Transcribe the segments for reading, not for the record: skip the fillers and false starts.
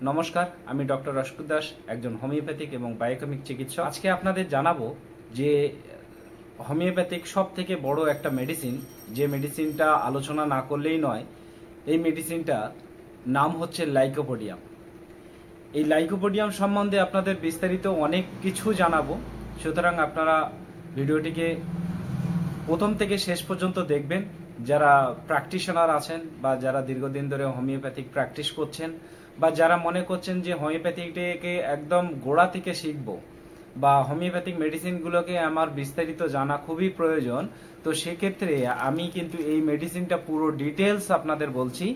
নমস্কার, আমি ডক্টর রশকুর দাস, একজন হোমিওপ্যাথিক এবং বায়োকেমিক চিকিৎসক। আজকে আপনাদের জানাবো যে হোমিওপ্যাথিক সব থেকে বড় একটা মেডিসিন, যে মেডিসিনটা আলোচনা না করলেই নয়। এই মেডিসিনটা নাম হচ্ছে লাইকোপোডিয়াম। এই লাইকোপোডিয়াম সম্বন্ধে আপনাদের বিস্তারিত অনেক কিছু জানাবো, সুতরাং আপনারা ভিডিওটিকে প্রথম থেকে শেষ পর্যন্ত দেখবেন। যারা প্র্যাকটিশনার আছেন বা যারা দীর্ঘদিন ধরে হোমিওপ্যাথিক প্র্যাকটিস করছেন বা যারা মনে করছেন যে হোমিওপ্যাথিকটাকে একদম গোড়া থেকে শিখবো বা হোমিওপ্যাথিক মেডিসিনগুলোকে আমার বিস্তারিত জানা খুবই প্রয়োজন, তো সেক্ষেত্রে আমি কিন্তু এই মেডিসিনটা পুরো ডিটেলস আপনাদের বলছি।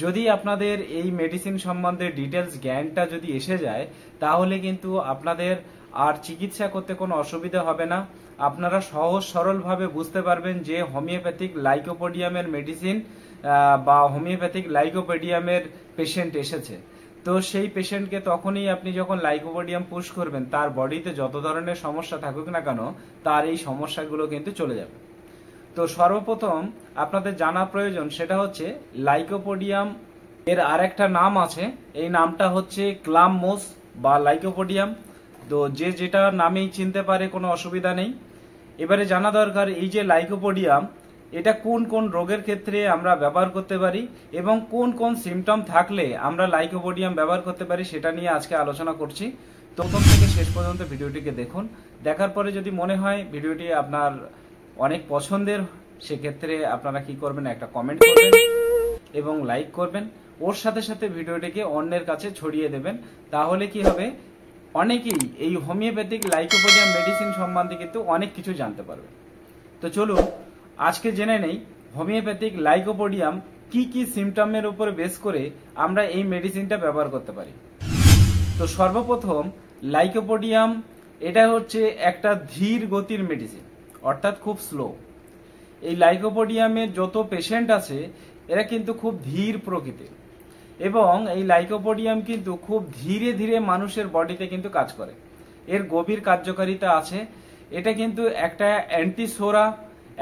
যদি আপনাদের এই মেডিসিন সম্বন্ধে ডিটেলস জ্ঞানটা যদি এসে যায়, তাহলে কিন্তু আপনাদের আর চিকিৎসা করতে কোনো অসুবিধা হবে না। আপনারা সহজ সরলভাবে বুঝতে পারবেন যে হোমিওপ্যাথিক লাইকোপোডিয়ামের মেডিসিন বা হোমিওপ্যাথিক লাইকোপোডিয়ামের পেশেন্ট এসেছে, তো সেই পেশেন্টকে তখনই আপনি যখন লাইকোপোডিয়াম পুশ করবেন, তার বডিতে যত ধরনের সমস্যা থাকুক না কেন, তার এই সমস্যাগুলো কিন্তু চলে যাবে। তো সর্বপ্রথম আপনাদের জানা প্রয়োজন সেটা হচ্ছে লাইকোপোডিয়াম এর আরেকটা নাম আছে। এই নামটা হচ্ছে ক্লামমোস বা লাইকোপোডিয়াম। তো যে যেটা নামেই চিনতে পারে, কোনো অসুবিধা নেই। এবারে জানা দরকার এই যে লাইকোপোডিয়াম, এটা কোন কোন রোগের ক্ষেত্রে আমরা ব্যবহার করতে পারি এবং কোন কোন সিমটম থাকলে আমরা লাইকোপোডিয়াম ব্যবহার করতে পারি, সেটা নিয়ে আজকে আলোচনা করছি। তো প্রথম থেকে শেষ পর্যন্ত ভিডিওটিকে দেখুন। দেখার পরে যদি মনে হয় ভিডিওটি আপনার অনেক পছন্দের, সেক্ষেত্রে আপনারা কি করবেন, একটা কমেন্ট করবেন এবং লাইক করবেন। ওর সাথে সাথে ভিডিওটিকে অন্যের কাছে ছড়িয়ে দেবেন। তাহলে কি হবে, অনেকেই এই হোমিওপ্যাথিক লাইকোপোডিয়াম মেডিসিন সম্বন্ধে কিন্তু অনেক কিছু জানতে পারবে। তো চলুন আজকে জেনে নেই হোমিওপ্যাথিক লাইকোপোডিয়াম কি কি সিমটমের উপর বেস করে আমরা এই মেডিসিনটা ব্যবহার করতে পারি। তো সর্বপ্রথম লাইকোপোডিয়াম এটা হচ্ছে একটা ধীর গতির মেডিসিন, অর্থাৎ খুব স্লো। এই লাইকোপোডিয়ামের যত পেশেন্ট আছে এরা কিন্তু খুব ধীর প্রকৃতির, এবং এই লাইকোপোডিয়াম কিন্তু খুব ধীরে ধীরে মানুষের বডিতে কিন্তু কাজ করে। এর গভীর কার্যকারিতা আছে। এটা কিন্তু একটা অ্যান্টিসোরা,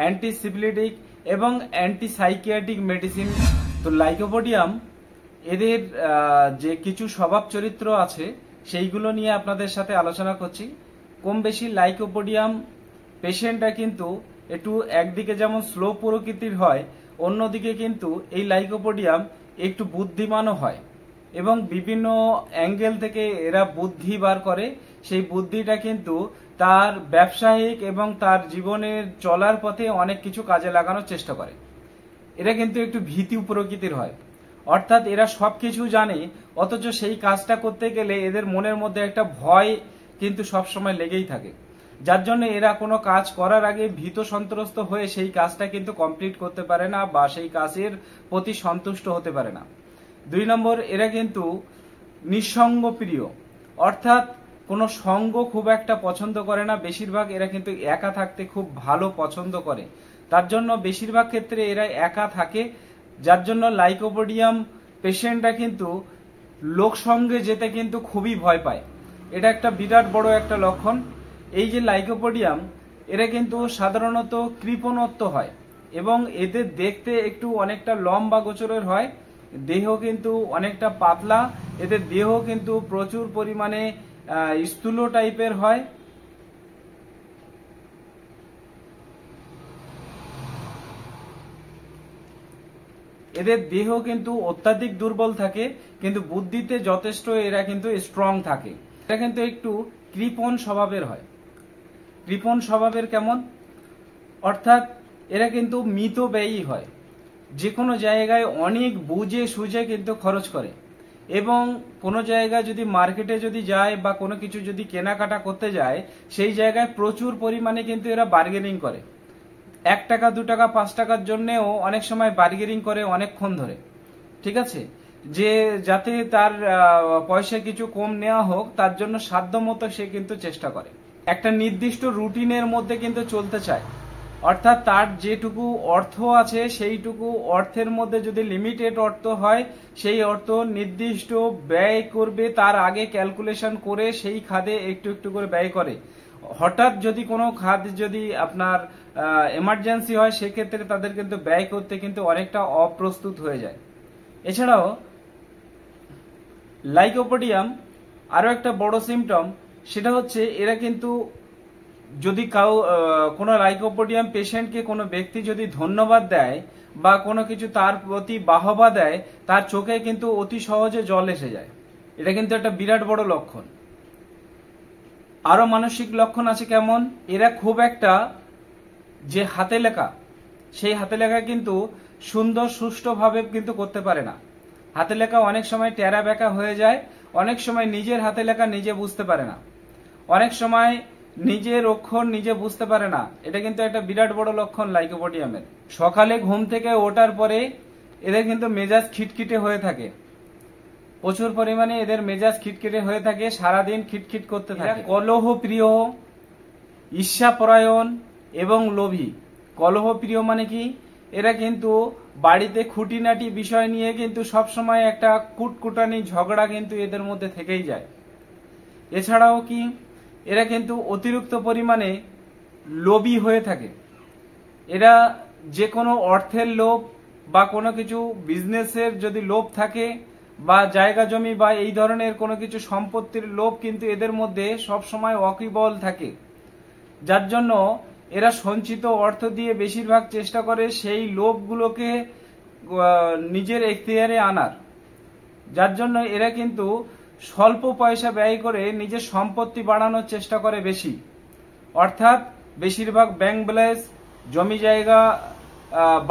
অ্যান্টিসিপিলিটিক এবং অ্যান্টিসাইকিয়াট্রিক মেডিসিন। তো লাইকোপোডিয়াম এদের যে কিছু স্বভাব চরিত্র আছে সেইগুলো নিয়ে আপনাদের সাথে আলোচনা করছি। কম বেশি লাইকোপোডিয়াম পেশেন্টরা কিন্তু একটু একদিকে যেমন স্লো প্রকৃতির হয়, অন্যদিকে কিন্তু এই লাইকোপোডিয়াম একটু বুদ্ধিমানও হয় এবং বিভিন্ন অ্যাঙ্গেল থেকে এরা বুদ্ধি বার করে। সেই বুদ্ধিটা কিন্তু তার ব্যবসায়িক এবং তার জীবনের চলার পথে অনেক কিছু কাজে লাগানোর চেষ্টা করে। এরা কিন্তু একটু ভীতু প্রকৃতির হয়, অর্থাৎ এরা সবকিছু জানে, অথচ সেই কাজটা করতে গেলে এদের মনের মধ্যে একটা ভয় কিন্তু সবসময় লেগেই থাকে, যার জন্য এরা কোনো কাজ করার আগে ভীত সন্ত্রস্ত হয়ে সেই কাজটা কিন্তু কমপ্লিট করতে পারে না বা সেই কাজের প্রতি সন্তুষ্ট হতে পারে না। 2 নম্বর, এরা কিন্তু নিঃসঙ্গ প্রিয়, অর্থাৎ কোনো সঙ্গ খুব একটা পছন্দ করে না। বেশিরভাগ এরা কিন্তু একা থাকতে খুব ভালো পছন্দ করে, তার জন্য বেশিরভাগ ক্ষেত্রে এরা একা থাকে, যার জন্য লাইকোপোডিয়াম পেশেন্টরা কিন্তু লোক সঙ্গে যেতে কিন্তু খুবই ভয় পায়। এটা একটা বিরাট বড় একটা লক্ষণ। এই যে লাইকোপোডিয়াম, এরা কিন্তু সাধারণত কৃপণত্ব হয় এবং এদের দেখতে একটু অনেকটা লম্বা গোচরের হয়। দেহ কিন্তু অনেকটা পাতলা, এদের দেহ কিন্তু প্রচুর পরিমাণে স্থূল টাইপের হয়। এদের দেহ কিন্তু অত্যাধিক দুর্বল থাকে, কিন্তু বুদ্ধিতে যথেষ্ট এরা কিন্তু স্ট্রং থাকে। এটা কিন্তু একটু কৃপণ স্বভাবের হয়। কৃপণ স্বভাবের কেমন, অর্থাৎ এরা কিন্তু মিতব্যয়ী হয়, যে কোনো জায়গায় অনেক বুঝে সুঝে কিন্তু খরচ করে, এবং কোনো জায়গায় যদি মার্কেটে যদি যায় বা কোনো কিছু যদি কেনাকাটা করতে যায়, সেই জায়গায় প্রচুর পরিমাণে কিন্তু এরা বার্গেনিং করে। 1 টাকা 2 টাকা 5 টাকার জন্যও অনেক সময় বার্গেনিং করে অনেকক্ষণ ধরে, ঠিক আছে, যে যাতে তার পয়সা কিছু কম নেওয়া হোক, তার জন্য সাধ্যমতো সে কিন্তু চেষ্টা করে। একটা নির্দিষ্ট রুটিনের মধ্যে কিন্তু চলতে চায়, অর্থাৎ তার যেটুকু অর্থ আছে সেইটুকু অর্থের মধ্যে যদি লিমিটেড অর্থ হয়, সেই অর্থ নির্দিষ্ট ব্যয় করবে, তার আগে ক্যালকুলেশন করে সেই খাদে একটু একটু করে ব্যয় করে। হঠাৎ যদি কোনো খাদ যদি আপনার এমার্জেন্সি হয়, সেক্ষেত্রে তাদের কিন্তু ব্যয় করতে কিন্তু অনেকটা অপ্রস্তুত হয়ে যায়। এছাড়াও লাইকোপোডিয়াম আরো একটা বড় সিমটম, সেটা হচ্ছে এরা কিন্তু যদি কোনো লাইকোপোডিয়াম পেশেন্টকে কোনো ব্যক্তি যদি ধন্যবাদ দেয় বা কোনো কিছু তার প্রতি বাহবা দেয়, তার চোখে কিন্তু অতি সহজে জল এসে যায়। এটা কিন্তু একটা বিরাট বড় লক্ষণ। আরো মানসিক লক্ষণ আছে কেমন, এরা খুব একটা যে হাতে লেখা, সেই হাতে লেখা কিন্তু সুন্দর সুষ্ঠুভাবে কিন্তু করতে পারে না। হাতে লেখা অনেক সময় টেরা বেঁকা হয়ে যায়, অনেক সময় নিজের হাতে লেখা নিজে বুঝতে পারে না, অনেক সময় নিজের অক্ষর নিজে বুঝতে পারে না। এটা কিন্তু একটা বিরাট বড় লক্ষণ লাইকোপোডিয়ামের। সকালে ঘুম থেকে ওঠার পরে এদের কিন্তু মেজাজ খিটখিটে হয়ে থাকে, প্রচুর পরিমাণে এদের মেজাজ খিটখিটে হয়ে থাকে, সারাদিন খিটখিট করতে থাকে। কলহ প্রিয়, ঈর্ষাপরায়ণ এবং লোভী। কলহ প্রিয় মানে কি, এরা কিন্তু বাড়িতে খুঁটিনাটি বিষয় নিয়ে কিন্তু সবসময় একটা কুটকুটানি ঝগড়া কিন্তু এদের মধ্যে থেকেই যায়। এছাড়াও কি, এরা কিন্তু অতিরিক্ত পরিমাণে লোভী হয়ে থাকে। এরা যে কোনো অর্থের লোভ বা কোনো কিছু বিজনেসের যদি লোভ থাকে বা জায়গা জমি বা এই ধরনের কোনো কিছু সম্পত্তির লোভ কিন্তু এদের মধ্যে সব সময় ওয়াকিবল থাকে, যার জন্য এরা সঞ্চিত অর্থ দিয়ে বেশিরভাগ চেষ্টা করে সেই লোভগুলোকে নিজের এখতিয়ারে আনার, যার জন্য এরা কিন্তু স্বল্প পয়সা ব্যয় করে নিজের সম্পত্তি বাড়ানোর চেষ্টা করে বেশি। অর্থাৎ বেশিরভাগ ব্যাংক ব্যালেন্স, জমি জায়গা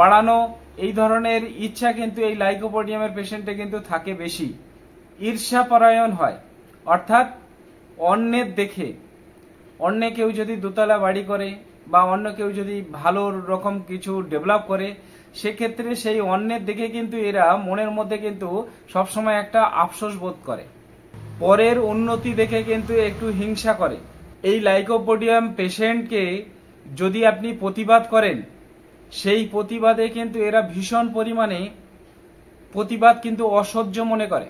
বাড়ানো, এই ধরনের ইচ্ছা কিন্তু এই লাইকোপোডিয়ামের পেশেন্টে কিন্তু থাকে বেশি। ঈর্ষাপরায়ণ হয়, অর্থাৎ অন্যের দেখে, অন্য কেউ যদি দোতলা বাড়ি করে বা অন্য কেউ যদি ভালো রকম কিছু ডেভেলপ করে, সেক্ষেত্রে সেই অন্যের দেখে কিন্তু এরা মনের মধ্যে কিন্তু সবসময় একটা আফসোস বোধ করে, পরের উন্নতি দেখে কিন্তু একটু হিংসা করে। এই লাইকোপোডিয়াম পেশেন্টকে যদি আপনি প্রতিবাদ করেন, সেই প্রতিবাদে কিন্তু এরা ভীষণ পরিমাণে প্রতিবাদ কিন্তু অসহ্য মনে করে,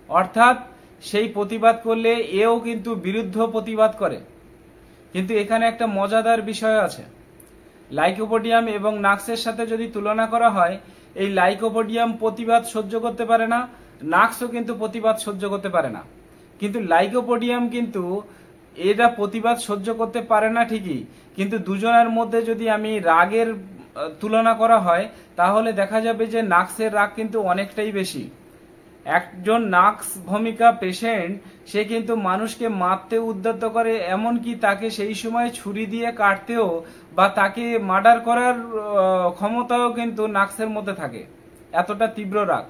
অর্থাৎ সেই প্রতিবাদ করলে এও কিন্তু বিরুদ্ধ প্রতিবাদ করে। কিন্তু এখানে একটা মজাদার বিষয় আছে, লাইকোপোডিয়াম এবং নাক্সের সাথে যদি তুলনা করা হয়, এই লাইকোপোডিয়াম প্রতিবাদ সহ্য করতে পারে না, নাক্সও কিন্তু প্রতিবাদ সহ্য করতে পারে না। কিন্তু লাইকোপোডিয়াম কিন্তু এরা প্রতিবাদ সহ্য করতে পারে না ঠিকই, কিন্তু দুজনের মধ্যে যদি আমি রাগের তুলনা করা হয়, তাহলে দেখা যাবে যে নাক্সের রাগ কিন্তু অনেকটাই বেশি। একজন নাক্স ভূমিকা পেশেন্ট, সে কিন্তু মানুষকে মারতে উদ্যত করে, এমনকি তাকে সেই সময় ছুরি দিয়ে কাটতেও বা তাকে মার্ডার করার ক্ষমতাও কিন্তু নাক্সের মধ্যে থাকে, এতটা তীব্র রাগ।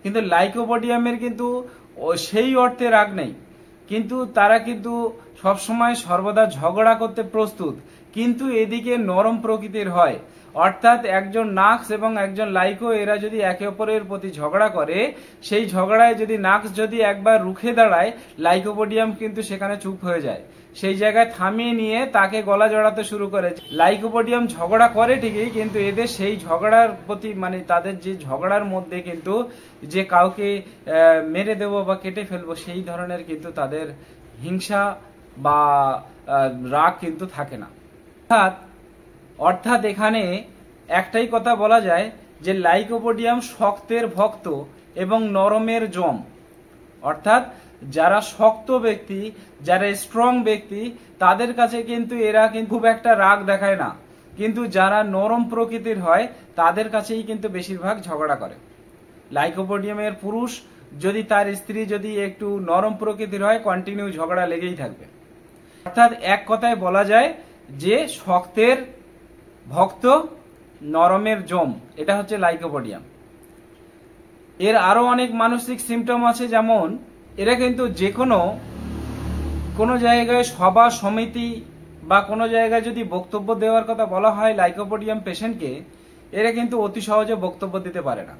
কিন্তু লাইকোপোডিয়ামের কিন্তু সেই অর্থে রাগ নেই, কিন্তু তারা কিন্তু সবসময় সর্বদা ঝগড়া করতে প্রস্তুত, কিন্তু এদিকে নরম প্রকৃতির হয়। অর্থাৎ একজন নাক্স এবং একজন লাইকো, এরা যদি একে অপরের প্রতি ঝগড়া করে, সেই ঝগড়ায় যদি নাক্স যদি একবার রুখে দাঁড়ায়, লাইকোপোডিয়াম কিন্তু সেখানে চুপ হয়ে যায়, সেই জায়গায় থামিয়ে নিয়ে তাকে গলা জড়াতে শুরু করে। লাইকোপোডিয়াম ঝগড়া করে ঠিকই, কিন্তু এদের সেই ঝগড়ার প্রতি মানে তাদের যে ঝগড়ার মধ্যে কিন্তু যে কাউকে মেরে দেবো বা কেটে ফেলবো, সেই ধরনের কিন্তু তাদের হিংসা বা রাগ কিন্তু থাকে না। অর্থাৎ এখানে একটাই কথা বলা যায় যে লাইকোপোডিয়াম শক্তের ভক্ত এবং নরমের জম। অর্থাৎ যারা শক্ত ব্যক্তি, যারা স্ট্রং ব্যক্তি, তাদের কাছে কিন্তু এরা কিন্তু খুব একটা রাগ দেখায় না, কিন্তু যারা নরম প্রকৃতির হয় তাদের কাছেই কিন্তু বেশিরভাগ ঝগড়া করে। লাইকোপোডিয়ামের পুরুষ যদি তার স্ত্রী যদি একটু নরম প্রকৃতির হয়, কন্টিনিউ ঝগড়া লেগেই থাকবে। অর্থাৎ এক কথায় বলা যায় যে শক্তের ভক্ত, নরমের জম, এটা হচ্ছে লাইকোপোডিয়াম। এর আরো অনেক মানসিক সিমটম আছে, যেমন এরা কিন্তু যে কোনো জায়গায় সভা সমিতি বা কোনো জায়গায় যদি বক্তব্য দেওয়ার কথা বলা হয় লাইকোপোডিয়াম পেশেন্টকে, এরা কিন্তু অতি সহজে বক্তব্য দিতে পারে না।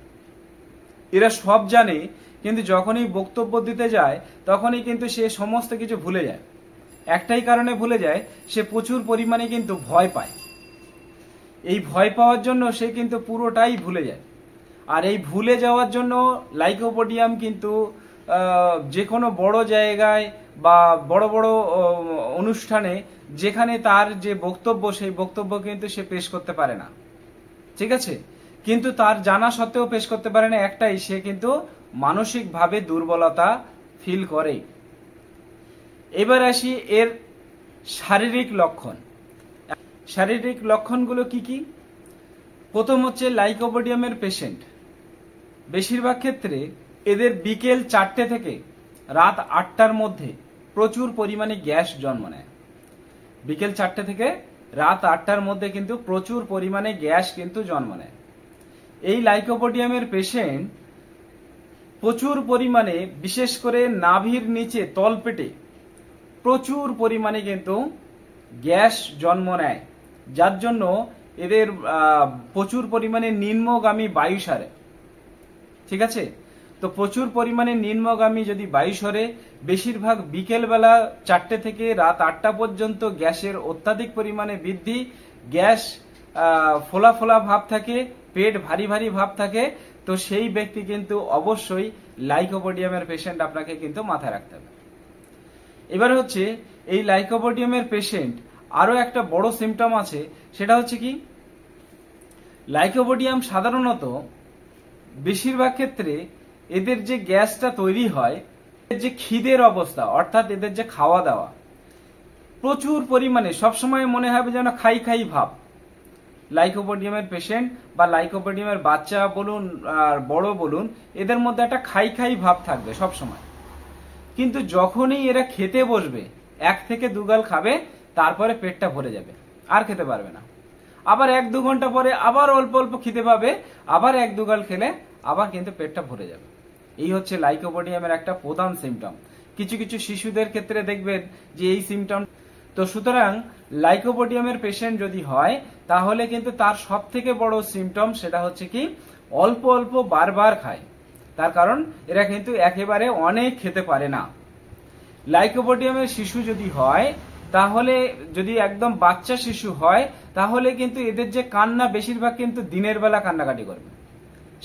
এরা সব জানে, কিন্তু যখনই বক্তব্য দিতে যায় তখনই কিন্তু সে সমস্ত কিছু ভুলে যায়। একটাই কারণে ভুলে যায়, সে প্রচুর পরিমাণে কিন্তু ভয় পায়। এই ভয় পাওয়ার জন্য সে কিন্তু পুরোটাই ভুলে যায়। আর এই ভুলে যাওয়ার জন্য লাইকোপোডিয়াম কিন্তু যে কোনো বড় জায়গায় বা বড় বড় অনুষ্ঠানে যেখানে তার যে বক্তব্য, সেই বক্তব্য কিন্তু সে পেশ করতে পারে না, ঠিক আছে? কিন্তু তার জানা সত্ত্বেও পেশ করতে পারে না, একটাই, সে কিন্তু মানসিকভাবে দুর্বলতা ফিল করে। এবার আসি এর শারীরিক লক্ষণ। শারীরিক লক্ষণগুলো কি কি? প্রথম হচ্ছে লাইকোপোডিয়ামের পেশেন্ট বেশিরভাগ ক্ষেত্রে এদের বিকেল 4টে থেকে রাত 8টার মধ্যে প্রচুর পরিমাণে গ্যাস জন্ম নেয়। বিকেল 4টে থেকে রাত 8টার মধ্যে কিন্তু প্রচুর পরিমাণে গ্যাস কিন্তু জন্ম নেয়। এই লাইকোপোডিয়ামের পেশেন্ট প্রচুর পরিমাণে, বিশেষ করে নাভির নিচে তলপেটে প্রচুর পরিমাণে কিন্তু গ্যাস জন্ম নেয়, যার জন্য এদের প্রচুর পরিমাণে নিম্নগামী বায়ু সারে। ঠিক আছে, তো প্রচুর পরিমাণে নিম্নগামী যদি বায়ু সরে, বেশিরভাগ বিকেলবেলা 4টে থেকে রাত 8টা পর্যন্ত গ্যাসের অত্যাধিক পরিমাণে বৃদ্ধি, গ্যাস ফোলা ফোলা ভাব থাকে, পেট ভারী ভারী ভাব থাকে, তো সেই ব্যক্তি কিন্তু অবশ্যই লাইকোপোডিয়ামের পেশেন্ট আপনাকে কিন্তু মাথায় রাখতে হবে। এবার হচ্ছে এই লাইকোপোডিয়ামের পেশেন্ট আরো একটা বড় সিমটম আছে, সেটা হচ্ছে কি, লাইকোপোডিয়াম সাধারণত বেশিরভাগ ক্ষেত্রে এদের যে গ্যাসটা তৈরি হয়, যে খিদের অবস্থা অর্থাৎ এদের যে খাওয়া দাওয়া প্রচুর পরিমাণে, সবসময় মনে হবে যেন খাই খাই ভাব। লাইকোপোডিয়ামের পেশেন্ট বা লাইকোপোডিয়ামের বাচ্চা বলুন আর বড় বলুন, এদের মধ্যে একটা খাই খাই ভাব থাকবে সবসময়। কিন্তু যখনই এরা খেতে বসবে 1 থেকে 2 গাল খাবে, তারপরে পেটটা ভরে যাবে, আর খেতে পারবে না। আবার 1-2 ঘন্টা পরে আবার অল্প অল্প খিদে পাবে, আবার 1-2 গাল খেলে আবার কিন্তু পেটটা ভরে যাবে। এই হচ্ছে লাইকোপোডিয়ামের একটা প্রধান সিমটম। কিছু কিছু শিশুদের ক্ষেত্রে দেখবেন যে এই সিমটম। তো সুতরাং লাইকোপোডিয়ামের পেশেন্ট যদি হয়, তাহলে কিন্তু তার সব থেকে বড় সিমটম সেটা হচ্ছে কি, অল্প অল্প বারবার খায়। তার কারণ এরা কিন্তু একেবারে অনেক খেতে পারে না। লাইকোপোডিয়ামের শিশু যদি হয়, তাহলে যদি একদম বাচ্চা শিশু হয়, তাহলে কিন্তু এদের যে কান্না, বেশিরভাগ কিন্তু দিনের বেলা কান্নাকাটি করবে,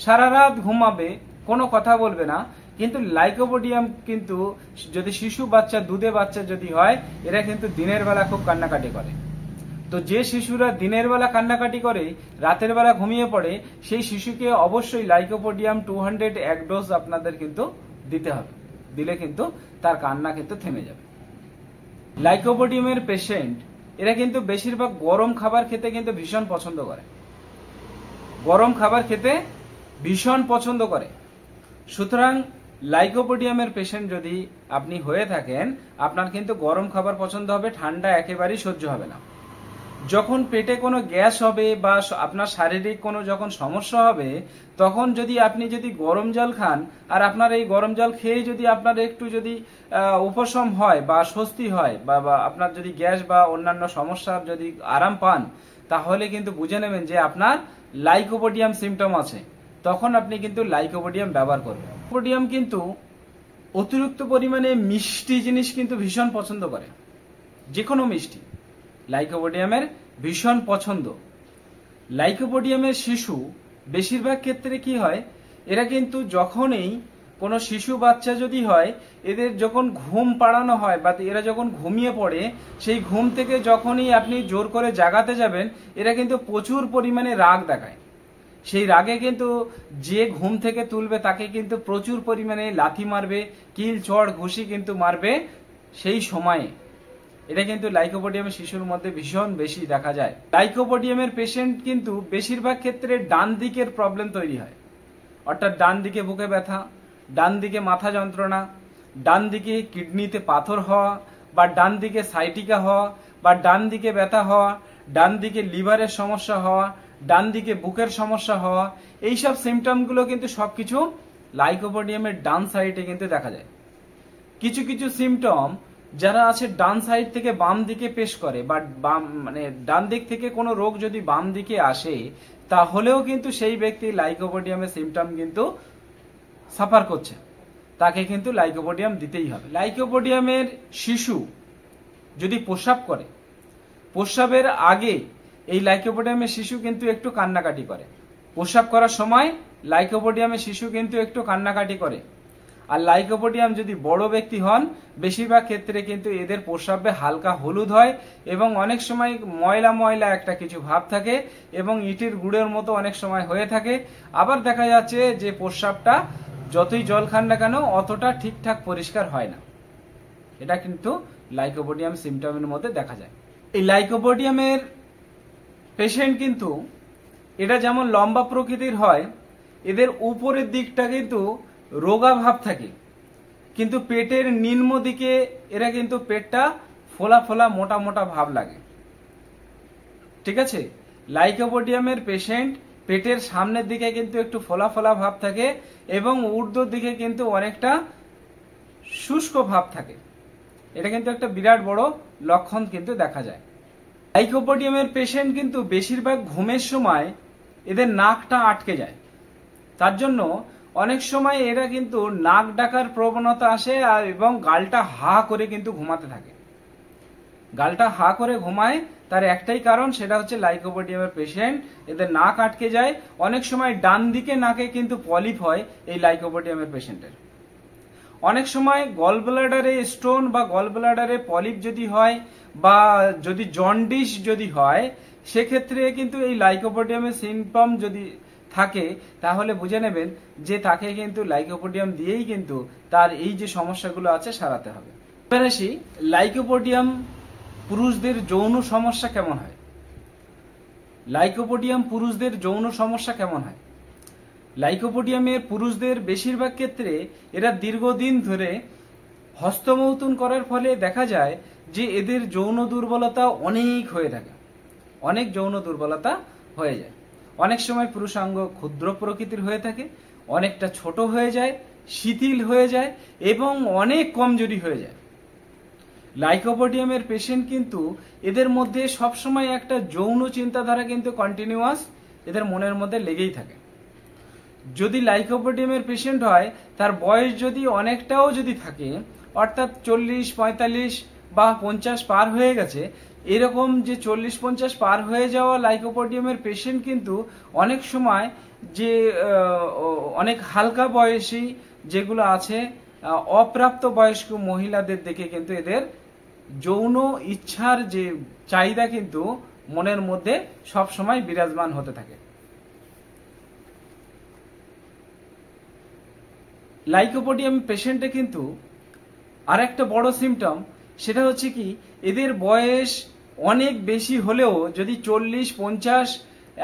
সারা রাত ঘুমাবে, কোনো কথা বলবে না। কিন্তু লাইকোপোডিয়াম কিন্তু যদি শিশু বাচ্চা, দুধে বাচ্চা যদি হয়, এরা কিন্তু দিনের বেলা খুব কান্নাকাটি করে। তো যে শিশুরা দিনের বেলা কান্নাকাটি করে, রাতের বেলা ঘুমিয়ে পড়ে, সেই শিশুকে অবশ্যই লাইকোপোডিয়াম 200 এক ডোজ আপনাদের কিন্তু দিতে হবে। দিলে কিন্তু তার কান্না কিন্তু থেমে যাবে। লাইকোপোডিয়ামের পেশেন্ট এরা কিন্তু বেশিরভাগ গরম খাবার খেতে কিন্তু ভীষণ পছন্দ করে, গরম খাবার খেতে ভীষণ পছন্দ করে। সুতরাং লাইকোপোডিয়ামের পেশেন্ট যদি আপনি হয়ে থাকেন, আপনার কিন্তু গরম খাবার পছন্দ হবে, ঠান্ডা একেবারেই সহ্য হবে না। যখন পেটে কোনো গ্যাস হবে বা আপনার শারীরিক কোনো যখন সমস্যা হবে, তখন যদি আপনি যদি গরম জল খান, আর আপনার এই গরম জল খেয়ে যদি আপনার একটু যদি উপশম হয় বা স্বস্তি হয়, বা আপনার যদি গ্যাস বা অন্যান্য সমস্যার যদি আরাম পান, তাহলে কিন্তু বুঝে নেবেন যে আপনার লাইকোপোডিয়াম সিমটম আছে। তখন আপনি কিন্তু লাইকোপোডিয়াম ব্যবহার করবেন। লাইকোপোডিয়াম কিন্তু অতিরিক্ত পরিমাণে মিষ্টি জিনিস কিন্তু ভীষণ পছন্দ করে, যে কোনো মিষ্টি লাইকোপোডিয়ামের ভীষণ পছন্দ। লাইকোপোডিয়ামের শিশু বেশিরভাগ ক্ষেত্রে কি হয়, এরা কিন্তু যখনই কোনো শিশু বাচ্চা যদি হয়, এদের যখন ঘুম পাড়ানো হয় বা এরা যখন ঘুমিয়ে পড়ে, সেই ঘুম থেকে যখনই আপনি জোর করে জাগাতে যাবেন, এরা কিন্তু প্রচুর পরিমাণে রাগ দেখায়। সেই রাগে কিন্তু যে ঘুম থেকে তুলবে তাকে কিন্তু প্রচুর পরিমাণে লাথি মারবে, কিল চড় ঘুষি কিন্তু মারবে সেই সময়ে। এটা কিন্তু লাইকোপোডিয়ামের শিশুর মধ্যে ভীষণ বেশি দেখা যায়। লাইকোপোডিয়ামের পেশেন্ট কিন্তু বেশিরভাগ ক্ষেত্রে ডান দিকের প্রবলেম তৈরি হয়, অর্থাৎ ডান দিকে বুকে ব্যথা, ডান দিকে মাথা যন্ত্রণা, ডান দিকে কিডনিতে পাথর হওয়া, বা ডান দিকে সাইটিকা হওয়া, বা ডান দিকে ব্যথা হওয়া, ডান দিকে লিভারের সমস্যা হওয়া, ডান দিকে বুকের সমস্যা হওয়া, এইসব সিমটমগুলো কিন্তু সবকিছু লাইকোপোডিয়ামের ডান সাইডে কিন্তু দেখা যায়। কিছু কিছু সিমটম যারা আছে ডান সাইড থেকে বাম দিকে পেশ করে, বা বাম মানে ডান দিক থেকে কোনো রোগ যদি বাম দিকে আসে, তাহলেও কিন্তু সেই ব্যক্তি লাইকোপোডিয়ামের সিমটম কিন্তু সাফার করছে, তাকে কিন্তু লাইকোপোডিয়াম দিতেই হবে। লাইকোপোডিয়ামের শিশু যদি প্রস্রাব করে, প্রস্রাবের আগে এই লাইকোপোডিয়ামের শিশু কিন্তু একটু কান্নাকাটি করে। প্রস্রাব করার সময় লাইকোপোডিয়ামের শিশু কিন্তু একটু কান্নাকাটি করে। আর লাইকোপোডিয়াম যদি বড় ব্যক্তি হন, বেশিরভাগ ক্ষেত্রে কিন্তু এদের প্রস্রাবে হালকা হলুদ হয়, এবং অনেক সময় ময়লা ময়লা একটা কিছু ভাব থাকে, এবং ইটের গুড়ের মতো অনেক সময় হয়ে থাকে। আবার দেখা যাচ্ছে যে প্রস্রাবটা যতই জল খান না কেন অতটা ঠিকঠাক পরিষ্কার হয় না। এটা কিন্তু লাইকোপোডিয়াম সিমটমের মধ্যে দেখা যায়। এই লাইকোপোডিয়ামের পেশেন্ট কিন্তু এটা যেমন লম্বা প্রকৃতির হয়, এদের উপরের দিকটা কিন্তু রোগা ভাব থাকে, কিন্তু পেটের নিম্ন দিকে এরা কিন্তু পেটটা ফোলা ফোলা মোটা মোটা ভাব লাগে। ঠিক আছে, লাইকোপোডিয়ামের পেশেন্ট পেটের সামনের দিকে কিন্তু একটু ফোলা ফোলা ভাব থাকে এবং ঊর্ধ্বর দিকে কিন্তু অনেকটা শুষ্ক ভাব থাকে। এটা কিন্তু একটা বিরাট বড় লক্ষণ কিন্তু দেখা যায়। লাইকোপোডিয়ামের পেশেন্ট কিন্তু বেশিরভাগ ঘুমের সময় এদের নাকটা আটকে যায়। তার জন্য অনেক সময় এরা কিন্তু নাক ডাকার প্রবণতা আসে এবং গালটা হা করে কিন্তু ঘুমাতে থাকে। গালটা হা করে ঘুমায়, তার একটাই কারণ, সেটা হচ্ছে লাইকোপোডিয়ামের পেশেন্ট এদের নাক আটকে যায়। অনেক সময় ডান দিকে নাকে কিন্তু পলিপ হয় এই লাইকোপোডিয়ামের পেশেন্টের। অনেক সময় গল ব্লাডারে স্টোন বা গল ব্লাডারে পলিপ যদি হয় বা যদি জন্ডিস যদি হয়, সেক্ষেত্রে কিন্তু এই লাইকোপোডিয়ামের সিম্পটম যদি থাকে তাহলে বুঝে নেবেন যে তাকে কিন্তু লাইকোপোডিয়াম দিয়েই কিন্তু তার এই যে সমস্যাগুলো আছে সারাতে হবে। এবার আসি লাইকোপোডিয়াম পুরুষদের যৌন সমস্যা কেমন হয়। লাইকোপোডিয়াম পুরুষদের যৌন সমস্যা কেমন হয়? লাইকোপোডিয়ামের পুরুষদের বেশিরভাগ ক্ষেত্রে এরা দীর্ঘদিন ধরে হস্তমৈথুন করার ফলে দেখা যায় যে এদের যৌন দুর্বলতা অনেক হয়ে থাকে, অনেক যৌন দুর্বলতা হয়ে যায়। অনেক সময় পুরুষাঙ্গ ক্ষুদ্র প্রকৃতির হয়ে থাকে, অনেকটা ছোট হয়ে যায়, শিথিল হয়ে যায় এবং অনেক কমজোরি হয়ে যায়। লাইকোপোডিয়ামের পেশেন্ট কিন্তু এদের মধ্যে সবসময় একটা যৌন চিন্তাধারা কিন্তু কন্টিনিউয়াস এদের মনের মধ্যে লেগেই থাকে। যদি লাইকোপোডিয়ামের পেশেন্ট হয়, তার বয়স যদি অনেকটাও যদি থাকে, অর্থাৎ 40, 45 বা 50 পার হয়ে গেছে, এরকম যে 40-50 পার হয়ে যাওয়া লাইকোপোডিয়ামের পেশেন্ট কিন্তু অনেক সময় যে অনেক হালকা বয়সী যেগুলো আছে অপ্রাপ্ত বয়স্ক মহিলাদের দেখে কিন্তু এদের যৌন ইচ্ছার যে চাহিদা কিন্তু মনের মধ্যে সব সময় বিরাজমান হতে থাকে। লাইকোপোডিয়াম পেশেন্টে কিন্তু আরেকটা বড় সিমটম, সেটা হচ্ছে কি এদের বয়স অনেক বেশি হলেও যদি 40, 50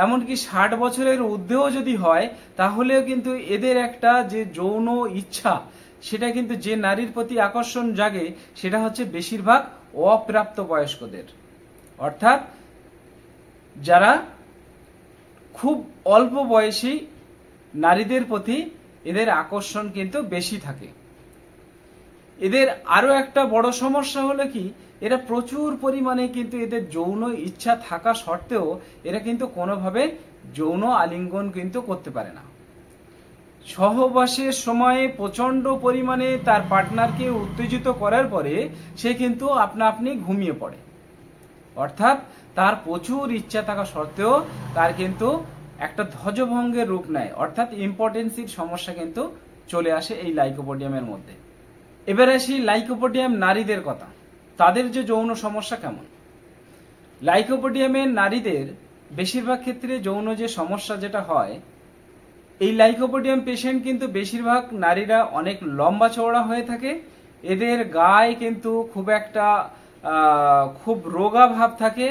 এমনকি 60 বছরের ঊর্ধ্বেও যদি হয়, তাহলেও কিন্তু এদের একটা যে যৌন ইচ্ছা সেটা কিন্তু যে নারীর প্রতি আকর্ষণ জাগে সেটা হচ্ছে বেশিরভাগ অপ্রাপ্ত বয়স্কদের, অর্থাৎ যারা খুব অল্প বয়সী নারীদের প্রতি এদের আকর্ষণ কিন্তু বেশি থাকে। এদের আরো একটা বড় সমস্যা হলো কি, এরা প্রচুর পরিমাণে কিন্তু এদের যৌন ইচ্ছা থাকা সত্ত্বেও এরা কিন্তু কোনোভাবে যৌন আলিঙ্গন কিন্তু করতে পারে না। সহবাসের সময়ে প্রচন্ড পরিমাণে তার পার্টনারকে উত্তেজিত করার পরে সে কিন্তু আপনা আপনি ঘুমিয়ে পড়ে, অর্থাৎ তার প্রচুর ইচ্ছা থাকা সত্ত্বেও তার কিন্তু একটা ধ্বজভঙ্গের রূপ নেয়, অর্থাৎ ইম্পর্টেন্সির সমস্যা কিন্তু চলে আসে এই লাইকোপোডিয়ামের মধ্যে। এবার আসি লাইকোপোডিয়াম নারীদের কথা, তাদের যে যৌন সমস্যা কেমন। লাইকোপোডিয়ামের নারীদের বেশিরভাগ ক্ষেত্রে যৌন যে সমস্যা যেটা হয়, এই লাইকোপোডিয়াম পেশেন্ট কিন্তু বেশিরভাগ নারীরা অনেক লম্বা চওড়া হয়ে থাকে, এদের গায়ে কিন্তু খুব একটা খুব রোগা ভাব থাকে,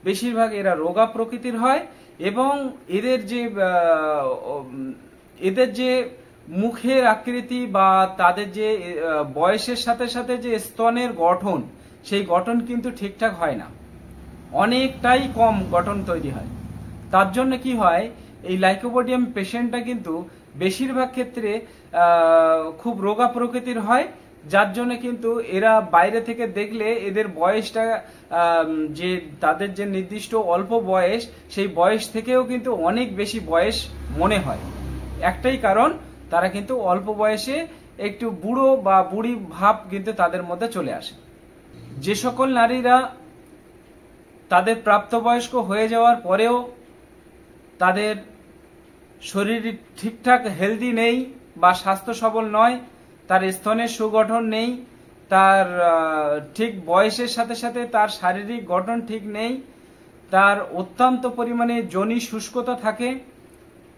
বেশিরভাগ এরা রোগা প্রকৃতির হয় এবং এদের যে মুখের আকৃতি বা তাদের যে বয়সের সাথে সাথে যে স্তনের গঠন, সেই গঠন কিন্তু ঠিকঠাক হয় না, অনেকটাই কম গঠন তৈরি হয়। তার জন্য কি হয়, এই লাইকোপোডিয়াম পেশেন্টটা কিন্তু বেশিরভাগ ক্ষেত্রে খুব রোগা প্রকৃতির হয়, যার জন্য কিন্তু এরা বাইরে থেকে দেখলে এদের বয়সটা যে তাদের যে নির্দিষ্ট অল্প বয়স, সেই বয়স থেকেও কিন্তু অনেক বেশি বয়স মনে হয়। একটাই কারণ, তারা কিন্তু অল্প বয়সে একটু বুড়ো বা বুড়ি ভাব কিন্তু তাদের মধ্যে চলে আসে। যে সকল নারীরা তাদের প্রাপ্তবয়স্ক হয়ে যাওয়ার পরেও তাদের শরীর ঠিকঠাক হেলদি নেই বা স্বাস্থ্য সবল নয়, তার স্তনের সুগঠন নেই, তার ঠিক বয়সের সাথে সাথে তার শারীরিক গঠন ঠিক নেই, তার অত্যন্ত পরিমাণে যোনি শুষ্কতা থাকে,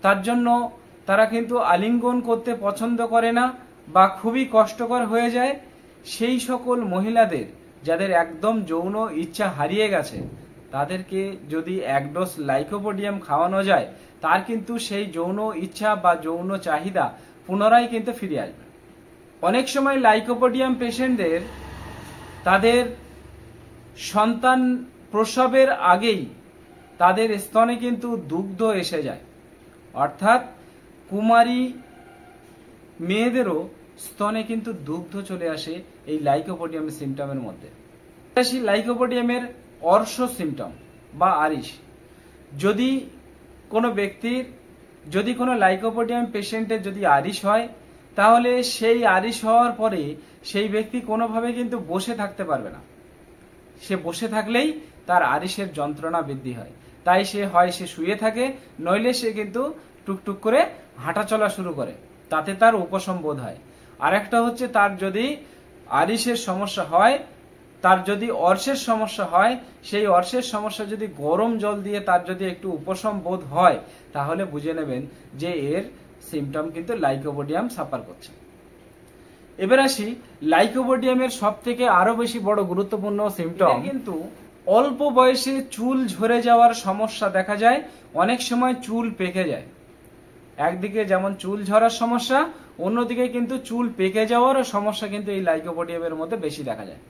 তার জন্য তারা কিন্তু আলিঙ্গন করতে পছন্দ করে না বা খুবই কষ্টকর হয়ে যায়, সেই সকল মহিলাদের যাদের একদম যৌন ইচ্ছা হারিয়ে গেছে তাদেরকে যদি এক ডোজ লাইকোপোডিয়াম খাওয়ানো যায়, তার কিন্তু সেই যৌন ইচ্ছা বা যৌন চাহিদা পুনরায় কিন্তু ফিরে আসবে। অনেক সময় লাইকোপোডিয়াম পেশেন্টদের তাদের সন্তান প্রসবের আগেই তাদের স্তনে কিন্তু দুগ্ধ এসে যায়, অর্থাৎ কুমারী মেয়েদেরও স্তনে কিন্তু দুগ্ধ চলে আসে এই লাইকোপোডিয়াম সিমটমের মধ্যে। লাইকোপোডিয়ামের অর্শ সিমটম বা আরিশ, যদি কোনো ব্যক্তির যদি কোনো লাইকোপোডিয়াম পেশেন্টের যদি আরিশ হয়, তাহলে সেই আরিশ হওয়ার পরে সেই ব্যক্তি কোনোভাবে কিন্তু বসে থাকতে পারবে না। সে বসে থাকলেই তার আরিশের যন্ত্রণা বৃদ্ধি হয়, তাই সে শুয়ে থাকে, নইলে সে কিন্তু টুকটুক করে হাঁটা চলা শুরু করে, তাতে তার উপশম বোধ হয়। আরেকটা হচ্ছে তার যদি আরিশের সমস্যা হয়, তার যদি অর্শের সমস্যা হয়, সেই অর্শের সমস্যা যদি গরম জল দিয়ে তার যদি একটু উপশম বোধ হয়, তাহলে বুঝে নেবেন যে এর সিমটম কিন্তু লাইকোপোডিয়াম সাফার করছে। এবার আসি লাইকোপোডিয়ামের সব থেকে আরো বেশি বড় গুরুত্বপূর্ণ সিমটম কিন্তু অল্প বয়সে চুল ঝরে যাওয়ার সমস্যা দেখা যায়, অনেক সময় চুল পেকে যায়। একদিকে যেমন চুল ঝরার সমস্যা, অন্যদিকে কিন্তু চুল পেকে যাওয়ারও সমস্যা কিন্তু এই লাইকোপোডিয়ামের মধ্যে বেশি দেখা যায়।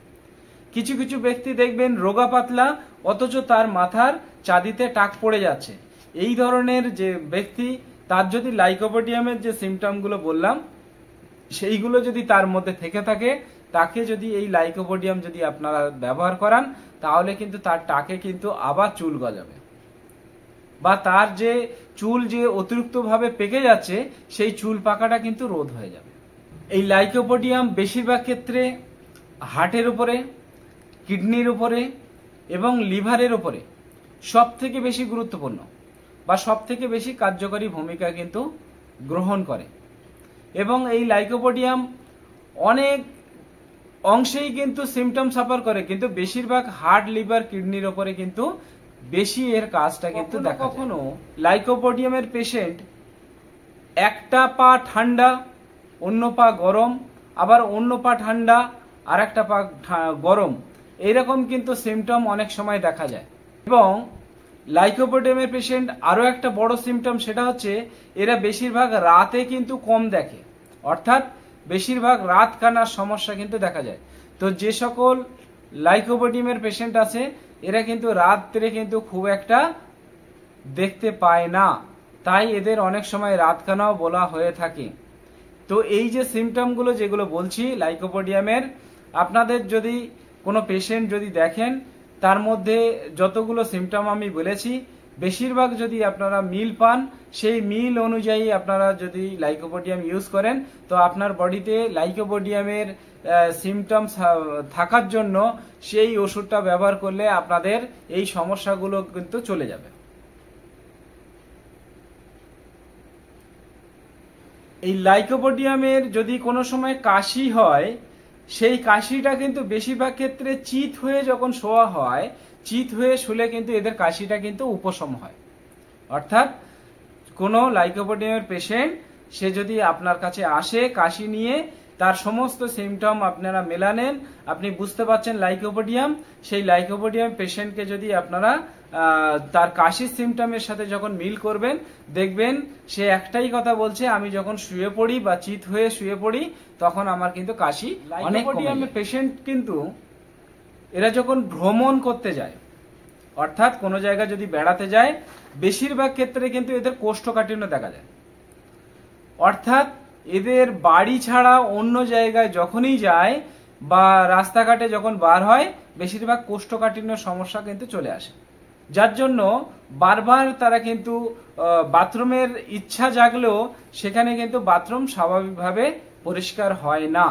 কিছু কিছু ব্যক্তি দেখবেন রোগা পাতলা, অথচ তার মাথার চাঁদিতে টাক পড়ে যাচ্ছে। এই ধরনের যে ব্যক্তি, তার যদি লাইকোপোডিয়ামের যে সিমটমগুলো বললাম সেইগুলো যদি তার মধ্যে থেকে থাকে, তাকে যদি এই লাইকোপোডিয়াম যদি আপনারা ব্যবহার করান, তাহলে কিন্তু তার টাকে কিন্তু আবার চুল গজাবে, বা তার যে চুল যে অতিরিক্তভাবে পেকে যাচ্ছে সেই চুল পাকাটা কিন্তু রোধ হয়ে যাবে। এই লাইকোপোডিয়াম বেশিরভাগ ক্ষেত্রে হার্টের উপরে, কিডনির উপরে এবং লিভারের উপরে সব থেকে বেশি গুরুত্বপূর্ণ বা সব থেকে বেশি কার্যকরী ভূমিকা কিন্তু গ্রহণ করে। এবং এই লাইকোপোডিয়াম অনেক অংশেই কিন্তু সিমটম সাফার করে, কিন্তু বেশিরভাগ হার্ট, লিভার, কিডনির উপরে কিন্তু বেশি এর কাজটা কিন্তু দেখা যায়। কখনো লাইকোপোডিয়ামের পেশেন্ট একটা পা ঠান্ডা, অন্য পা গরম, আবার অন্য পা ঠান্ডা আর একটা পা গরম, এইরকম কিন্তু সিমটম অনেক সময় দেখা যায়। এবং লাইকোপোডিয়ামের পেশেন্ট আরো একটা বড় সিমটম, সেটা হচ্ছে এরা বেশিরভাগ রাতে কিন্তু কম দেখে, অর্থাৎ বেশিরভাগ রাত কানার সমস্যা কিন্তু দেখা যায়। তো যে সকল লাইকোপোডিয়ামের পেশেন্ট আছে এরা কিন্তু রাত্রে কিন্তু খুব একটা দেখতে পায় না, তাই এদের অনেক সময় রাতকানাও বলা হয়ে থাকে। তো এই যে সিমটমগুলো যেগুলো বলছি লাইকোপোডিয়ামের, আপনাদের যদি কোনো পেশেন্ট যদি দেখেন তার মধ্যে যতগুলো সিমটম আমি বলেছি বেশিরভাগ যদি আপনারা মিল পান, সেই মিল অনুযায়ী আপনারা যদি লাইকোপোডিয়াম ইউজ করেন, তো আপনার বডিতে লাইকোপোডিয়ামের সিমটম থাকার জন্য সেই ওষুধটা ব্যবহার করলে আপনাদের এই সমস্যাগুলো কিন্তু চলে যাবে। এই লাইকোপোডিয়ামের যদি কোনো সময় কাশি হয়, সেই কাশিটা কিন্তু বেশিরভাগ ক্ষেত্রে চিত হয়ে যখন শোয়া হয়, চিত হয়ে শুলে কিন্তু এদের কাশিটা কিন্তু উপশম হয়। অর্থাৎ কোনো লাইকোপোডিয়ামের পেশেন্ট সে যদি আপনার কাছে আসে কাশি নিয়ে, তার সমস্ত সিমটম আপনারা মেলানেন, আপনি বুঝতে পারছেন লাইকোপোডিয়াম, সেই লাইকোপোডিয়াম পেশেন্টকে যদি আপনারা তার কাশির সিমটমের সাথে যখন মিল করবেন, দেখবেন সে একটাই কথা বলছে, আমি যখন শুয়ে পড়ি বা চিত হয়ে শুয়ে পড়ি তখন আমার কিন্তু কাশি অনেক কমে যায়। পেশেন্ট কিন্তু এরা যখন ভ্রমণ করতে যায়, অর্থাৎ কোনো জায়গায় যদি বেড়াতে যায়, বেশিরভাগ ক্ষেত্রে কিন্তু এদের কোষ্ঠকাঠিন্য দেখা যায়। অর্থাৎ এদের বাড়ি ছাড়া অন্য জায়গায় যখনই যায় বা রাস্তাঘাটে যখন বার হয়, বেশিরভাগ কোষ্ঠকাঠিন্য সমস্যা কিন্তু চলে আসে, যার জন্য বারবার তারা কিন্তু বাথরুমের ইচ্ছা জাগলেও সেখানে কিন্তু বাথরুম স্বাভাবিকভাবে পরিষ্কার হয় না,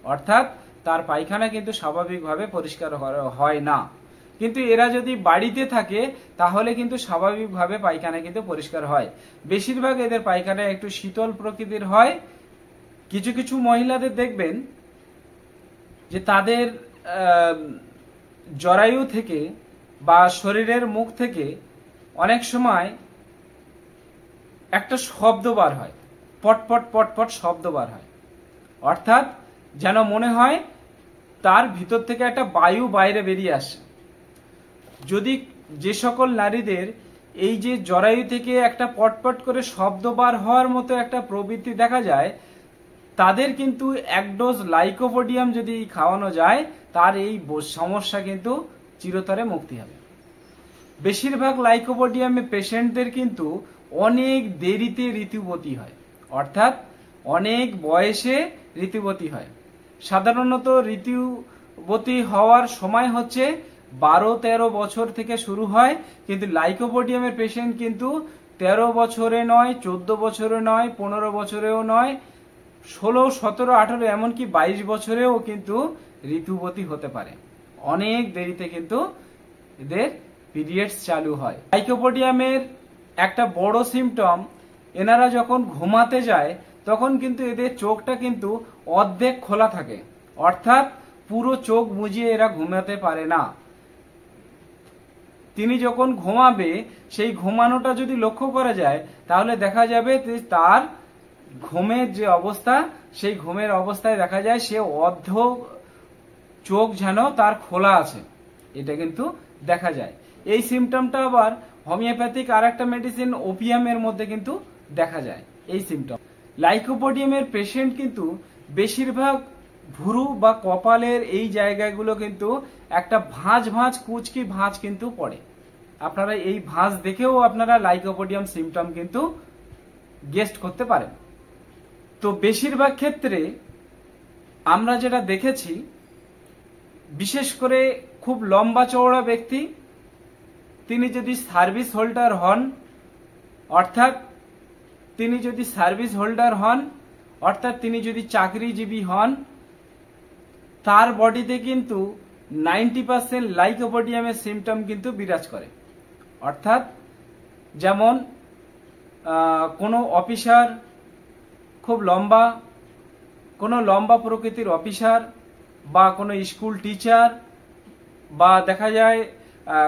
অর্থাৎ তার পায়খানা কিন্তু স্বাভাবিকভাবে পরিষ্কার হয় না। কিন্তু এরা যদি বাড়িতে থাকে তাহলে কিন্তু স্বাভাবিকভাবে পায়খানা কিন্তু পরিষ্কার হয়। বেশিরভাগ এদের পায়খানা একটু শীতল প্রকৃতির হয়। কিছু কিছু মহিলাদের দেখবেন যে তাদের জরায়ু থেকে বা শরীরের মুখ থেকে অনেক সময় একটা শব্দ বার হয়, পটপট পটপট শব্দ বার হয়, অর্থাৎ যেন মনে হয় তার ভিতর থেকে একটা বায়ু বাইরে বেরিয়ে আসে। যদি যে সকল নারীদের এই যে জরায়ু থেকে একটা পটপট করে শব্দ বার হওয়ার মতো একটা প্রবৃত্তি দেখা যায়, তাদের কিন্তু এক ডোজ লাইকোপোডিয়াম যদি খাওয়ানো যায়, তার এই সমস্যা কিন্তু চিরতরে মুক্তি হবে। বেশিরভাগ লাইকোপোডিয়ামে পেশেন্টদের কিন্তু অনেক দেরিতে ঋতুবতী হয়, অর্থাৎ অনেক বয়সে ঋতুবতী হয়। সাধারণত ঋতুবতী হওয়ার সময় হচ্ছে 12-13 বছর থেকে শুরু হয়, কিন্তু লাইকোপোডিয়ামের পেশেন্ট কিন্তু 13 বছরে নয়, 14 বছরে নয়, 15 বছরেও নয়, 16, 17, 18, এমনকি 22 বছরেও কিন্তু ঋতুবতী হতে পারে। অনেক দেরিতে কিন্তু এদের পিরিয়ডস চালু হয়। লাইকোপোডিয়ামের একটা বড় সিমটম, এনারা যখন ঘুমাতে যায় তখন কিন্তু এদের চোখটা কিন্তু অর্ধেক খোলা থাকে, অর্থাৎ পুরো চোখ বুজিয়ে এরা ঘুমাতে পারে না। তিনি যখন ঘুমাবে, সেই ঘুমানোটা যদি লক্ষ্য করা যায় তাহলে দেখা যাবে তার ঘুমের যে অবস্থা, সেই ঘুমের অবস্থায় দেখা যায় সে অর্ধ চোখ যেন তার খোলা আছে, এটা কিন্তু দেখা যায়। এই সিমটমটা আবার হোমিওপ্যাথিক আর একটা মেডিসিন ওপিয়ামের মধ্যে কিন্তু দেখা যায় এই সিমটম। লাইকোপোডিয়ামের পেশেন্ট কিন্তু বেশিরভাগ ভুরু বা কপালের এই জায়গাগুলো কিন্তু একটা ভাঁজ ভাঁজ কুচকি ভাঁজ কিন্তু পড়ে। আপনারা এই ভাঁজ দেখেও আপনারা লাইকোপোডিয়াম সিমটম কিন্তু গেস্ট করতে পারেন। তো বেশিরভাগ ক্ষেত্রে আমরা যেটা দেখেছি, বিশেষ করে খুব লম্বা চওড়া ব্যক্তি, তিনি যদি সার্ভিস হোল্ডার হন, অর্থাৎ তিনি যদি সার্ভিস হোল্ডার হন, অর্থাৎ তিনি যদি চাকরিজীবী হন, তার বডিতে কিন্তু 90% লাইকোপোডিয়ামের সিমটম কিন্তু বিরাজ করে। অর্থাৎ যেমন কোনো অফিসার, খুব লম্বা, কোনো লম্বা প্রকৃতির অফিসার বা কোনো স্কুল টিচার, বা দেখা যায়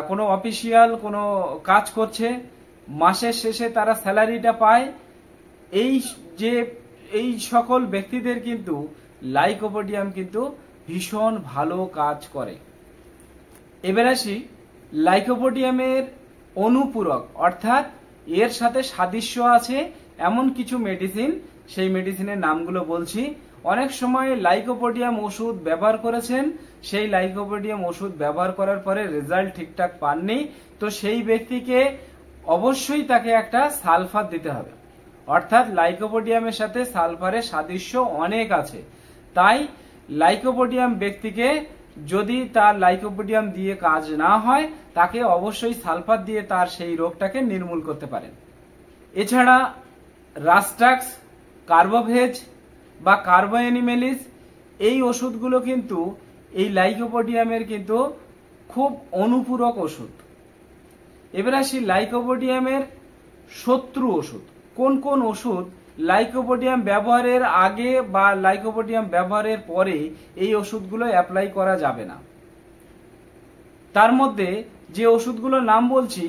কোনো অফিসিয়াল কোনো কাজ করছে, মাসের শেষে তারা স্যালারিটা পায়, এই সকল ব্যক্তিদের কিন্তু লাইকোপোডিয়াম কিন্তু ভীষণ ভালো কাজ করে। এবার আসি লাইকোপোডিয়ামের অনুপূরক, অর্থাৎ এর সাথে সাদৃশ্য আছে এমন কিছু মেডিসিন, সেই মেডিসিনের নামগুলো বলছি। অনেক সময় লাইকোপোডিয়াম ওষুধ ব্যবহার করেছেন, সেই লাইকোপোডিয়াম ওষুধ ব্যবহার করার পরে রেজাল্ট ঠিকঠাক পাননি, তো সেই ব্যক্তিকে অবশ্যই তাকে একটা সালফার দিতে হবে। অর্থাৎ লাইকোপোডিয়ামের সাথে সালফারের সাদৃশ্য অনেক আছে, তাই লাইকোপোডিয়াম ব্যক্তিকে যদি তার লাইকোপোডিয়াম দিয়ে কাজ না হয়, তাকে অবশ্যই সালফার দিয়ে তার সেই রোগটাকে নির্মূল করতে পারেন। এছাড়া রাস্টাক্স, কার্বোভেজ বা কার্বোএনিমেলিস, এই ওষুধগুলো কিন্তু এই লাইকোপোডিয়ামের কিন্তু খুব অনুপূরক ওষুধ। এবার আসি লাইকোপোডিয়ামের শত্রু ওষুধ। কোন কোন ওষুধ লাইকোপোডিয়াম ব্যবহারের আগে বা লাইকোপোডিয়াম ব্যবহারের পরে এই ওষুধগুলো অ্যাপ্লাই করা যাবে না। তার মধ্যে যে ওষুধগুলোর নাম বলছি,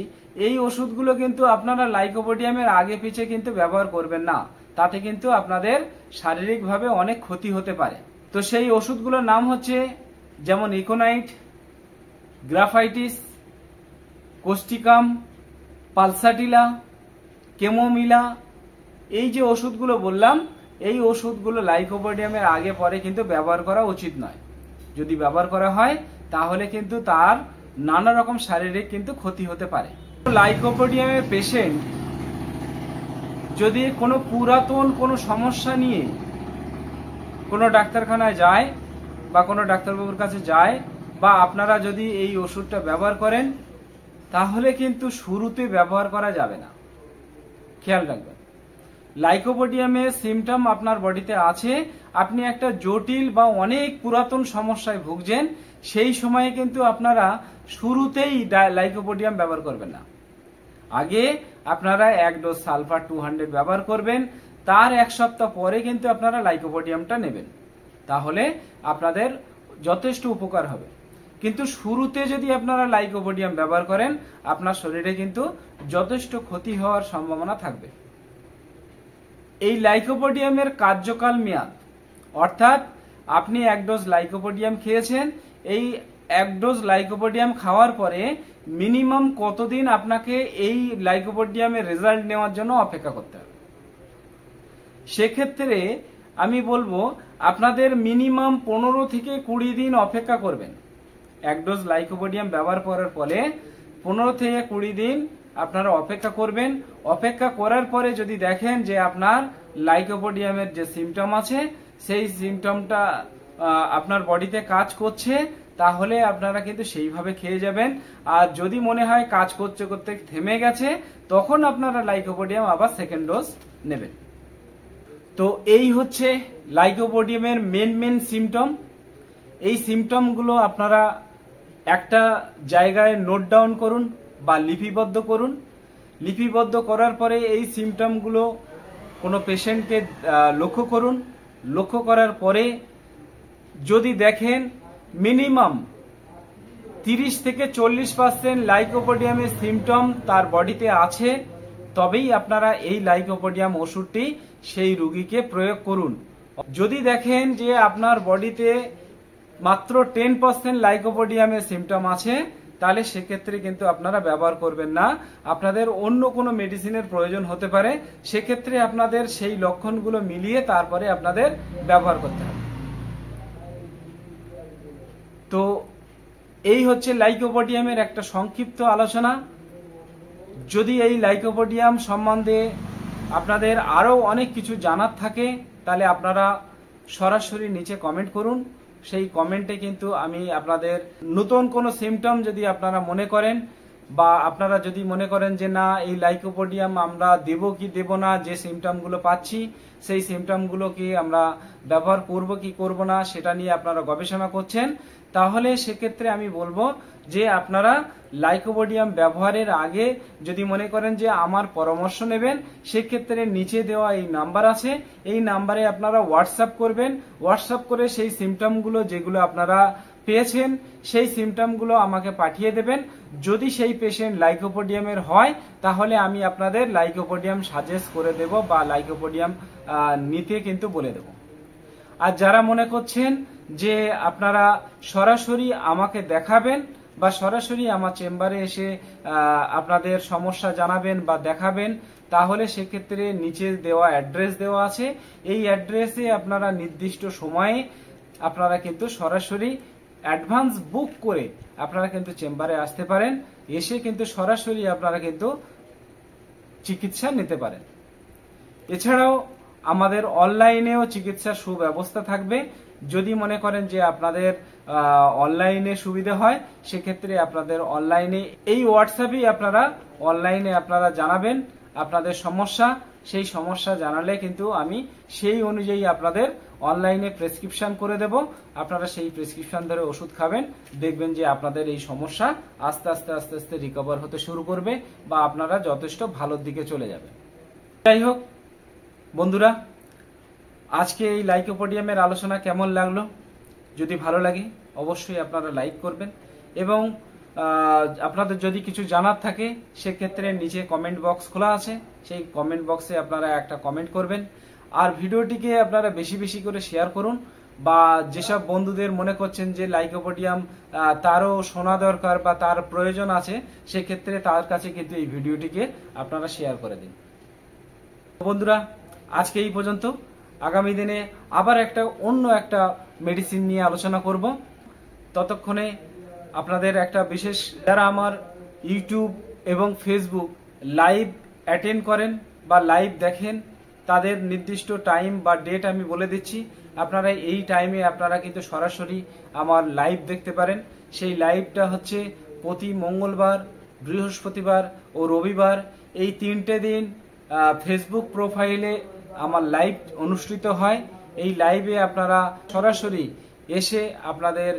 এই ওষুধগুলো কিন্তু আপনারা লাইকোপোডিয়ামের আগে পিছে কিন্তু ব্যবহার করবেন না, তাতে কিন্তু আপনাদের শারীরিকভাবে অনেক ক্ষতি হতে পারে। তো সেই ওষুধগুলোর নাম হচ্ছে যেমন ইকোনাইট, গ্রাফাইটিস, কোস্টিকাম, পালসাটিলা, কেমোমিলা, এই যে ওষুধগুলো বললাম, এই ওষুধগুলো লাইকোপোডিয়ামের আগে পরে কিন্তু ব্যবহার করা উচিত নয়। যদি ব্যবহার করা হয় তাহলে কিন্তু তার নানা রকম শারীরিক কিন্তু ক্ষতি হতে পারে। লাইকোপোডিয়ামের পেশেন্ট যদি কোনো পুরাতন কোনো সমস্যা নিয়ে কোনো ডাক্তারখানায় যায় বা কোনো ডাক্তারবাবুর কাছে যায়, বা আপনারা যদি এই ওষুধটা ব্যবহার করেন, তাহলে কিন্তু শুরুতে ব্যবহার করা যাবে না। খেয়াল রাখবেন, লাইকোপোডিয়ামের সিমটম আপনার বডিতে আছে, আপনি একটা জটিল বা অনেক পুরাতন সমস্যায় ভুগছেন, সেই সময়ে কিন্তু আপনারা শুরুতেই লাইকোপোডিয়াম ব্যবহার করবেন না। আগে আপনারা এক ডোজ সালফার 200 ব্যবহার করবেন, তার এক সপ্তাহ পরে কিন্তু আপনারা লাইকোপোডিয়ামটা নেবেন, তাহলে আপনাদের যথেষ্ট উপকার হবে। কিন্তু শুরুতে যদি আপনারা লাইকোপোডিয়াম ব্যবহার করেন, আপনার শরীরে কিন্তু যথেষ্ট ক্ষতি হওয়ার সম্ভাবনা থাকবে। এই লাইকোপোডিয়ামের কার্যকাল মেয়াদ, অর্থাৎ আপনি 1 ডোজ লাইকোপোডিয়াম খেয়েছেন, এই 1 ডোজ লাইকোপোডিয়াম খাওয়ার পরে মিনিমাম কতদিন আপনাকে এই লাইকোপোডিয়ামের রেজাল্ট নেওয়ার জন্য অপেক্ষা করতে হবে। সেক্ষেত্রে আমি বলবো আপনাদের মিনিমাম 15 থেকে 20 দিন অপেক্ষা করবেন। 1 ডোজ লাইকোপোডিয়াম ব্যবহার করার পরে 15 থেকে 20 দিন আপনারা অপেক্ষা করবেন। অপেক্ষা করার পরে যদি দেখেন যে আপনার লাইকোপোডিয়ামের যে সিমটম আছে সেই সিমটমটা আপনার বডিতে কাজ করছে, তাহলে আপনারা কিন্তু সেইভাবে খেয়ে যাবেন। আর যদি মনে হয় কাজ করতে করতে থেমে গেছে, তখন আপনারা লাইকোপোডিয়াম আবার 2nd ডোজ নেবেন। তো এই হচ্ছে লাইকোপোডিয়ামের মেন সিমটম। এই সিমটমগুলো আপনারা একটা জায়গায় নোট ডাউন করুন বা লিপিবদ্ধ করুন। লিপিবদ্ধ করার পরে এই সিমটমগুলো কোনো পেশেন্টকে লক্ষ্য করুন। লক্ষ্য করার পরে যদি দেখেন মিনিমাম 30 থেকে 40% লাইকোপোডিয়ামের সিমটম তার বডিতে আছে, তবেই আপনারা এই লাইকোপোডিয়াম ওষুধটি সেই রোগীকে প্রয়োগ করুন। যদি দেখেন যে আপনার বডিতে মাত্র 10% লাইকোপোডিয়ামের সিমটম আছে, তাহলে সেক্ষেত্রে কিন্তু আপনারা ব্যবহার করবেন না। আপনাদের অন্য কোনো মেডিসিনের প্রয়োজন হতে পারে, সেক্ষেত্রে আপনাদের সেই লক্ষণগুলো মিলিয়ে তারপরে আপনাদের ব্যবহার করতে হবে। তো এই হচ্ছে লাইকোপোডিয়ামের একটা সংক্ষিপ্ত আলোচনা। যদি এই লাইকোপোডিয়াম সম্বন্ধে আপনাদের আরো অনেক কিছু জানার থাকে, তাহলে আপনারা সরাসরি নিচে কমেন্ট করুন। সেই কমেন্টে কিন্তু আমি আপনাদের নতুন কোনো সিমটম যদি আপনারা মনে করেন, বা আপনারা যদি মনে করেন যে না এই লাইকোপোডিয়াম আমরা দেব কি দেব না, যে সিমটমগুলো পাচ্ছি সেই সিমটমগুলো কি আমরা ব্যবহার করব কি করব না, সেটা নিয়ে আপনারা গবেষণা করছেন, তাহলে সেক্ষেত্রে আমি বলবো যে আপনারা লাইকোপোডিয়াম ব্যবহারের আগে যদি মনে করেন যে আমার পরামর্শ নেবেন, সেক্ষেত্রে নিচে দেওয়া এই নাম্বার আছে, এই নাম্বারে আপনারা হোয়াটসঅ্যাপ করবেন। হোয়াটসঅ্যাপ করে সেই সিমটমগুলো যেগুলো আপনারা পেয়েছেন সেই সিমটমগুলো আমাকে পাঠিয়ে দেবেন। যদি সেই পেশেন্ট লাইকোপোডিয়ামের হয়, তাহলে আমি আপনাদের লাইকোপোডিয়াম সাজেস্ট করে দেব বা লাইকোপোডিয়াম নিতে কিন্তু বলে দেব। আর যারা মনে করছেন যে আপনারা সরাসরি আমাকে দেখাবেন বা সরাসরি আমার চেম্বারে এসে আপনাদের সমস্যা জানাবেন বা দেখাবেন, তাহলে সেক্ষেত্রে নিচে দেওয়া অ্যাড্রেস দেওয়া আছে, এই অ্যাড্রেসে আপনারা নির্দিষ্ট সময়ে আপনারা কিন্তু সরাসরি অ্যাডভান্স বুক করে আপনারা কিন্তু চেম্বারে আসতে পারেন। এসে কিন্তু সরাসরি আপনারা কিন্তু চিকিৎসা নিতে পারেন। এছাড়াও আমাদের অনলাইনেও চিকিৎসার সুব্যবস্থা থাকবে। যদি মনে করেন যে আপনাদের অনলাইনে সুবিধা হয়, সেক্ষেত্রে আপনাদের অনলাইনে এই হোয়াটসঅ্যাপেই আপনারা অনলাইনে আপনারা জানাবেন আপনাদের সমস্যা। সেই সমস্যা জানালে কিন্তু আমি সেই অনুযায়ী আপনাদের অনলাইনে প্রেসক্রিপশন করে দেব। আপনারা সেই প্রেসক্রিপশন ধরে ওষুধ খাবেন, দেখবেন যে আপনাদের এই সমস্যা আস্তে আস্তে আস্তে আস্তে রিকভার হতে শুরু করবে বা আপনারা যথেষ্ট ভালোর দিকে চলে যাবেন। যাই হোক বন্ধুরা, আজকে এই লাইকোপোডিয়ামের আলোচনা কেমন লাগলো? যদি ভালো লাগে অবশ্যই আপনারা লাইক করবেন, এবং আপনাদের যদি কিছু জানার থাকে সেক্ষেত্রে নিচে কমেন্ট বক্স খোলা আছে, সেই কমেন্ট বক্সে আপনারা একটা কমেন্ট করবেন। আর ভিডিওটিকে আপনারা বেশি বেশি করে শেয়ার করুন, বা যেসব বন্ধুদের মনে করছেন যে লাইকোপোডিয়াম তারও শোনা দরকার বা তার প্রয়োজন আছে, সেক্ষেত্রে তার কাছে কিন্তু এই ভিডিওটিকে আপনারা শেয়ার করে দিন। বন্ধুরা, আজকে এই পর্যন্ত। আগামী দিনে আবার অন্য একটা মেডিসিন নিয়ে আলোচনা করব। ততক্ষণে আপনাদের একটা বিশেষ, যারা আমার ইউটিউব এবং ফেসবুক লাইভ অ্যাটেন্ড করেন বা লাইভ দেখেন, তাদের নির্দিষ্ট টাইম বা ডেট আমি বলে দিচ্ছি। আপনারা এই টাইমে আপনারা কিন্তু সরাসরি আমার লাইভ দেখতে পারেন। সেই লাইভটা হচ্ছে প্রতি মঙ্গলবার, বৃহস্পতিবার ও রবিবার, এই 3টে দিন ফেসবুক প্রোফাইলে আমার লাইভ অনুষ্ঠিত হয়। এই লাইভে আপনারা সরাসরি এসে আপনাদের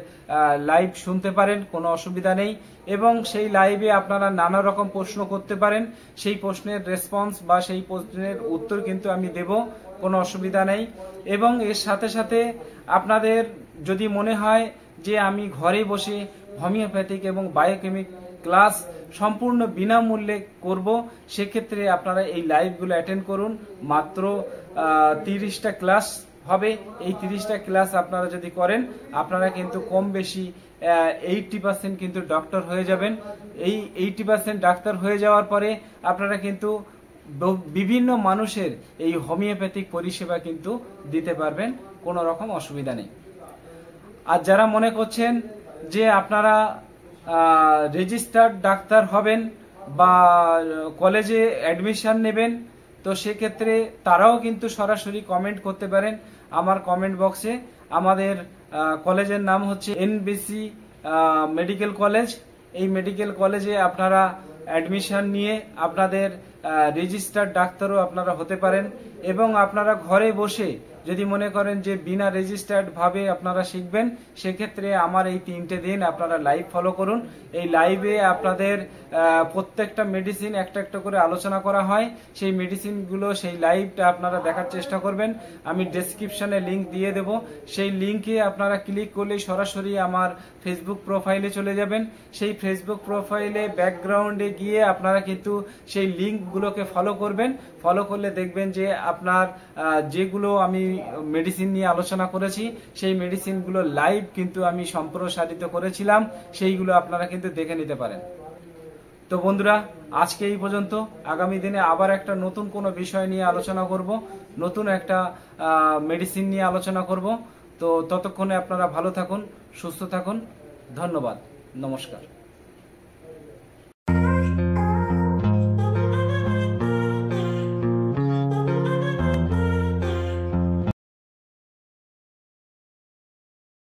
লাইভ শুনতে পারেন, কোনো অসুবিধা নেই। এবং সেই লাইভে আপনারা নানা রকম প্রশ্ন করতে পারেন, সেই প্রশ্নের রেসপন্স বা সেই প্রশ্নের উত্তর কিন্তু আমি দেব, কোনো অসুবিধা নেই। এবং এর সাথে সাথে আপনাদের যদি মনে হয় যে আমি ঘরে বসে হোমিওপ্যাথিক এবং বায়োকেমিক ক্লাস সম্পূর্ণ বিনামূল্যে করব, সেক্ষেত্রে আপনারা এই লাইভগুলো অ্যাটেন্ড করুন। মাত্র 30টা ক্লাস হবে। এই 30টা ক্লাস আপনারা যদি করেন আপনারা কিন্তু কম বেশি 80% কিন্তু ডক্টর হয়ে যাবেন। এই 80% ডাক্তার হয়ে যাওয়ার পরে আপনারা কিন্তু বিভিন্ন মানুষের এই হোমিওপ্যাথিক পরিষেবা কিন্তু দিতে পারবেন, কোনো রকম অসুবিধা নেই। আর যারা মনে করছেন যে আপনারা রেজিস্টার্ড ডাক্তার হবেন বা কলেজে অ্যাডমিশন নেবেন, তো সেক্ষেত্রে তারাও কিন্তু সরাসরি কমেন্ট করতে পারেন আমার কমেন্ট বক্সে। আমাদের কলেজের নাম হচ্ছে এনবিসি মেডিকেল কলেজ। এই মেডিকেল কলেজে আপনারা অ্যাডমিশন নিয়ে আপনাদের রেজিস্টার্ড ডাক্তারও আপনারা হতে পারেন, এবং আপনারা ঘরে বসে যদি মনে করেন যে বিনা রেজিস্টার্ড ভাবে আপনারা শিখবেন, সেক্ষেত্রে আমার এই 3টে দিন আপনারা লাইভ ফলো করুন। এই লাইভে আপনাদের প্রত্যেকটা মেডিসিন একটা একটা করে আলোচনা করা হয়। সেই মেডিসিনগুলো, সেই লাইভটা আপনারা দেখার চেষ্টা করবেন। আমি ডেসক্রিপশনে লিংক দিয়ে দেব, সেই লিংকে আপনারা ক্লিক করলেই সরাসরি আমার ফেসবুক প্রোফাইলে চলে যাবেন। সেই ফেসবুক প্রোফাইলে ব্যাকগ্রাউন্ডে গিয়ে আপনারা কিন্তু সেই লিংকগুলোকে ফলো করবেন। ফলো করলে দেখবেন যে আপনার যেগুলো আমি মেডিসিন নিয়ে আলোচনা করেছি সেই মেডিসিনগুলো লাইভ কিন্তু আমি সম্প্রসারিত করেছিলাম, সেইগুলো আপনারা কিন্তু দেখে নিতে পারেন। তো বন্ধুরা, আজকে এই পর্যন্ত। আগামী দিনে আবার একটা নতুন কোনো বিষয় নিয়ে আলোচনা করব, নতুন একটা মেডিসিন নিয়ে আলোচনা করব। তো ততক্ষণে আপনারা ভালো থাকুন, সুস্থ থাকুন। ধন্যবাদ, নমস্কার।